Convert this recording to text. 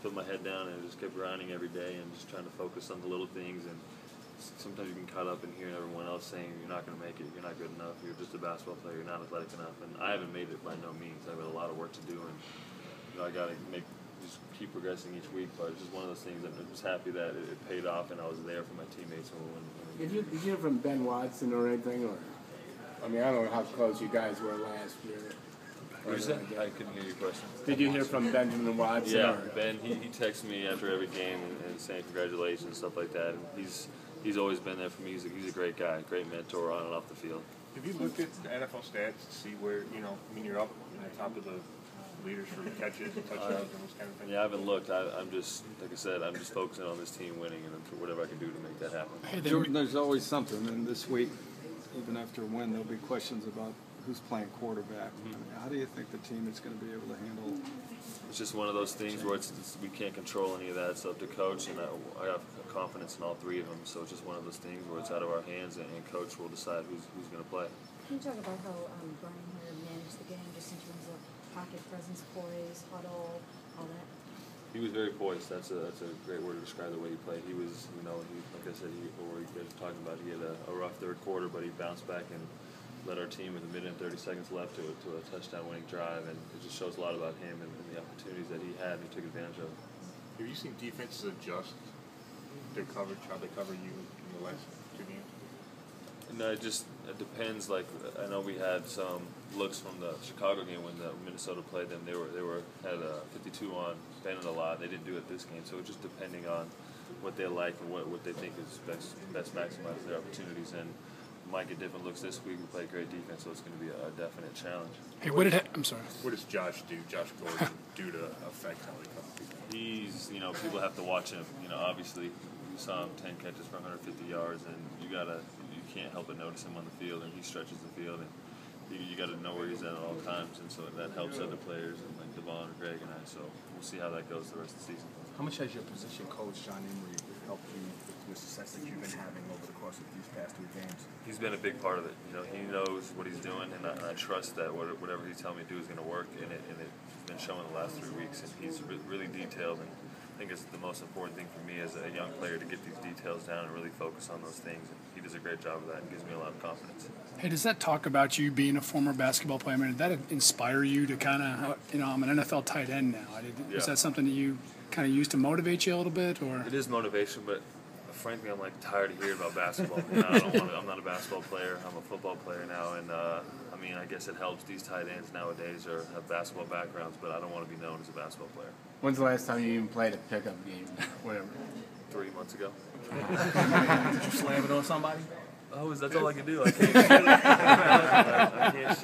put my head down and just kept grinding every day and just trying to focus on the little things. And sometimes you can caught up in hearing everyone else saying you're not going to make it, you're not good enough, you're just a basketball player, you're not athletic enough. And I haven't made it by no means. I've got a lot of work to do, and I got to just keep progressing each week. But it's just one of those things that I'm just happy that it paid off, and I was there for my teammates. Did you hear from Ben Watson or anything? Or I mean, I don't know how close you guys were last year. I couldn't hear your question. Did you hear from Benjamin Watson? Yeah, Ben. He texts me after every game and saying congratulations and stuff like that. And he's always been there for me. He's a great guy, great mentor on and off the field. Have you looked at the NFL stats to see where you're up in the top of the leaders for catches and touchdowns and those kind of things? Yeah, I haven't looked. I'm just, like I said, I'm just focusing on this team winning and for whatever I can do to make that happen. Hey, Jordan, there's always something, and this week, even after a win, there'll be questions about who's playing quarterback. How do you think the team is going to be able to handle? It's just one of those things where we can't control any of that. It's up to coach, and I have confidence in all three of them. So it's just one of those things where it's out of our hands, and coach will decide who's going to play. Can you talk about how Brian here managed the game, just in terms of pocket presence, poise, huddle, all that? He was very poised. That's a great word to describe the way he played. He was, like I said, or you guys were talking about, he had a rough third quarter, but he bounced back and led our team with a minute and 30 seconds left to a touchdown-winning drive, and it just shows a lot about him and the opportunities that he had and he took advantage of. Have you seen defenses adjust their coverage, how they cover you in the last two games? No, it depends. Like, I know we had some looks from the Chicago game when Minnesota played them. They had a 52 on, bending a lot. They didn't do it this game, so it's just depending on what they like and what they think is best maximizes their opportunities. And might get different looks this week. We play great defense, so it's going to be a definite challenge. Hey, I'm sorry. What does Josh Gordon do to affect how they cover people? He's, people have to watch him. Obviously, you saw him 10 catches for 150 yards, and you can't help but notice him on the field, and he stretches the field, and you got to know where he's at all times, and so that helps other players, and like Devon or Greg and I. So we'll see how that goes the rest of the season. How much has your position coach, John Emery, helped you with the success that you've been having over the course of these past 3 games? He's been a big part of it. He knows what he's doing, and I trust that whatever he's telling me to do is going to work, and it's been shown the last 3 weeks. And he's really detailed, and I think it's the most important thing for me as a young player to get these details down and really focus on those things. And he does a great job of that and gives me a lot of confidence. Hey, does that talk about you being a former basketball player? I mean, did that inspire you to kind of, I'm an NFL tight end now. Is that something that you kind of use to motivate you a little bit, or? It is motivation, but frankly, I'm tired of hearing about basketball. I'm not a basketball player. I'm a football player now, and I guess it helps. These tight ends nowadays have basketball backgrounds, but I don't want to be known as a basketball player. When's the last time you even played a pickup game? Whatever. 3 months ago. Did you slam it on somebody? That's all I can do. I can't. I can't